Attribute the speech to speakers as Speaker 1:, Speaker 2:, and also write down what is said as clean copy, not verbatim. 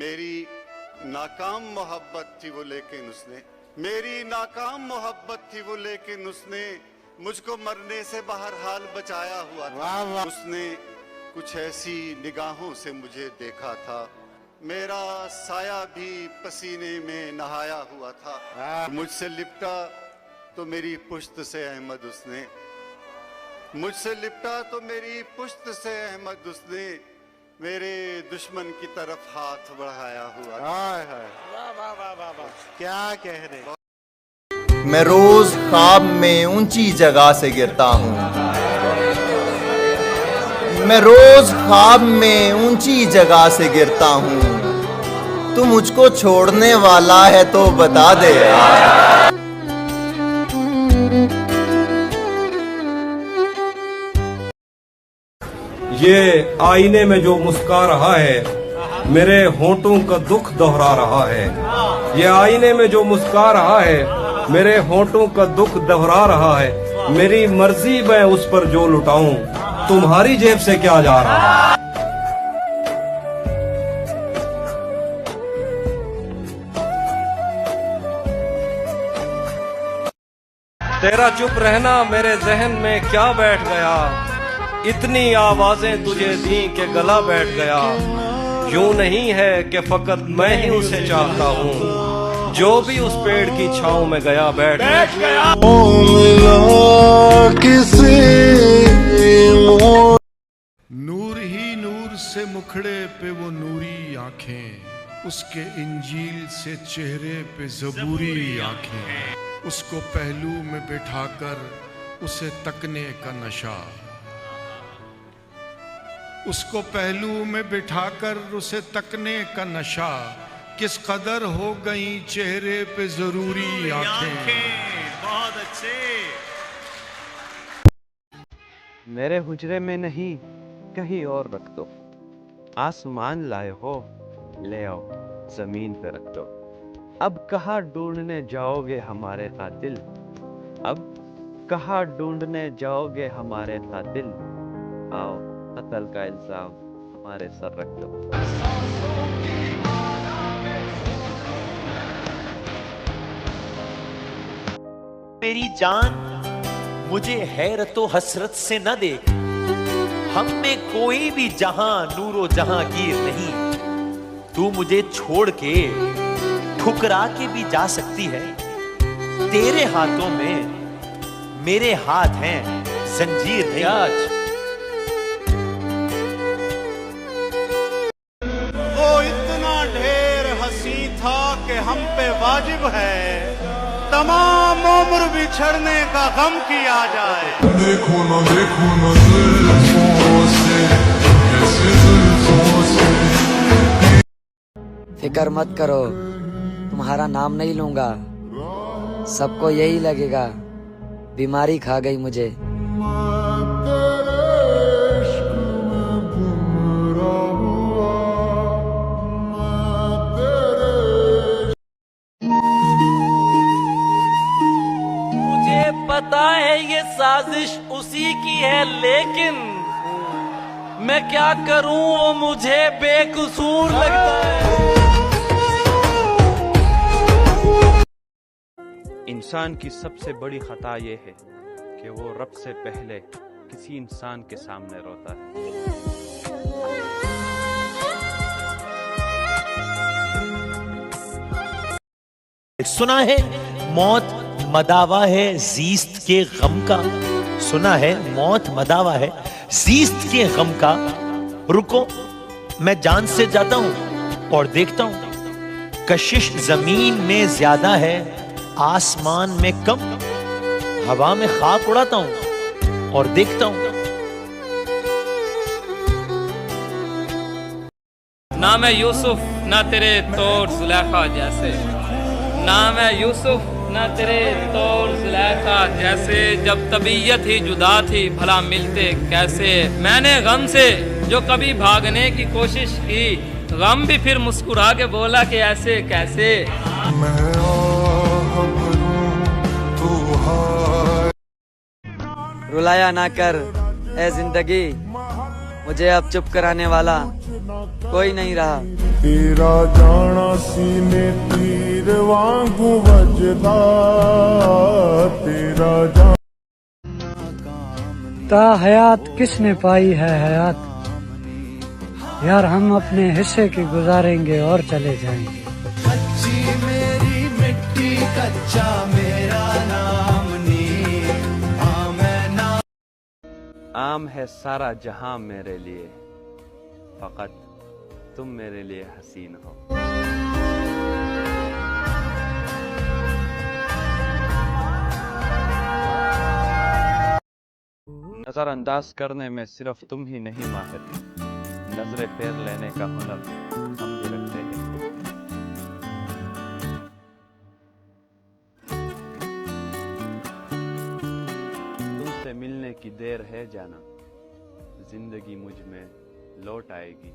Speaker 1: मेरी नाकाम मोहब्बत थी वो, लेकिन उसने, मेरी नाकाम मोहब्बत थी वो, लेकिन उसने मुझको मरने से बहरहाल बचाया हुआ था। उसने कुछ ऐसी निगाहों से मुझे देखा था, मेरा साया भी पसीने में नहाया हुआ था। मुझसे लिपटा तो मेरी पुश्त से अहमद उसने, मुझसे लिपटा तो मेरी पुश्त से अहमद उसने मेरे दुश्मन की तरफ हाथ बढ़ाया हुआ।
Speaker 2: वाह, क्या कह रहे।
Speaker 3: मैं रोज ख्वाब में ऊंची जगह से गिरता हूँ, मैं रोज ख्वाब में ऊंची जगह से गिरता हूँ। तू मुझको छोड़ने वाला है तो बता दे यार।
Speaker 4: ये आईने में जो मुस्कुरा रहा है मेरे होंठों का दुख दोहरा रहा है। ये आईने में जो मुस्कुरा रहा है मेरे होंठों का दुख दोहरा रहा है। मेरी मर्जी मैं उस पर जो लुटाऊं, तुम्हारी जेब से क्या जा रहा है। तेरा चुप रहना मेरे जहन में क्या बैठ गया, इतनी आवाजें तुझे दी के गला बैठ गया। यूं नहीं है कि फकत मैं ही उसे चाहता हूँ, जो भी उस पेड़ की छांव में गया बैठ गया।
Speaker 5: नूर ही नूर से मुखड़े पे वो नूरी आंखें, उसके इंजील से चेहरे पे ज़बूरी आंखें। उसको पहलू में बिठाकर उसे तकने का नशा, उसको पहलू में बिठाकर उसे तकने का नशा। किस कदर हो गई चेहरे पे जरूरी आंखें।
Speaker 2: बहुत अच्छे।
Speaker 6: मेरे हुजरे में नहीं कहीं और रख दो, आसमान लाए हो ले आओ जमीन पे रख दो। अब कहाँ ढूंढने जाओगे हमारे कातिल, अब कहाँ ढूंढने जाओगे हमारे कातिल। आओ कत्ल का इल्जाम हमारे सर रख दो।
Speaker 7: मेरी जान मुझे हैरतो हसरत से न देख, हम में कोई भी जहां नूरो जहांगीर नहीं। तू मुझे छोड़ के ठुकरा के भी जा सकती है, तेरे हाथों में मेरे हाथ हैं जंजीर नहीं। आज
Speaker 2: वो इतना ढेर हंसी था कि हम पे वाजिब है तमाम उम्र बिछड़ने का गम किया जाए।
Speaker 8: देखो ना जुल्फों से, कैसे जुल्फों से।
Speaker 9: फिक्र मत करो, तुम्हारा नाम नहीं लूंगा, सबको यही लगेगा बीमारी खा गई मुझे।
Speaker 7: पता है ये साजिश उसी की है, लेकिन मैं क्या करूं वो मुझे बेकसूर लगता है।
Speaker 6: इंसान की सबसे बड़ी खता ये है कि वो रब से पहले किसी इंसान के सामने रोता है।
Speaker 7: सुना है मौत मदावा है जीस्त के गम का, सुना है मौत मदावा है जीस्त के गम का। रुको मैं जान से जाता हूं और देखता हूं, कशिश जमीन में ज्यादा है आसमान में कम। हवा में खाक उड़ाता हूं और देखता हूं।
Speaker 10: ना मैं यूसुफ ना तेरे तौर जुलेखा जैसे, ना मैं यूसुफ ना तेरे तौर जुलेखा जैसे। जब तबीयत ही जुदा थी भला मिलते कैसे। मैंने गम से जो कभी भागने की कोशिश की, गम भी फिर मुस्कुरा के बोला कि ऐसे कैसे।
Speaker 9: रुलाया ना कर ए जिंदगी, मुझे अब चुप कराने वाला कोई नहीं रहा।
Speaker 8: तेरा जाना सीने तीर वांगू वजदा, तेरा जाना
Speaker 11: ता हयात किसने पाई है हयात, यार हम अपने हिस्से की गुजारेंगे और चले जाएंगे।
Speaker 3: कच्ची मेरी मिट्टी कच्चा मेरा नाम नी,
Speaker 6: आम है सारा जहां मेरे लिए, फकत तुम मेरे लिए हसीन हो। नजरअंदाज करने में सिर्फ तुम ही नहीं माहिर, नजरे फेर लेने का हुनर हम भी रखते हैं। तुमसे मिलने की देर है जाना, जिंदगी मुझ में लौट आएगी।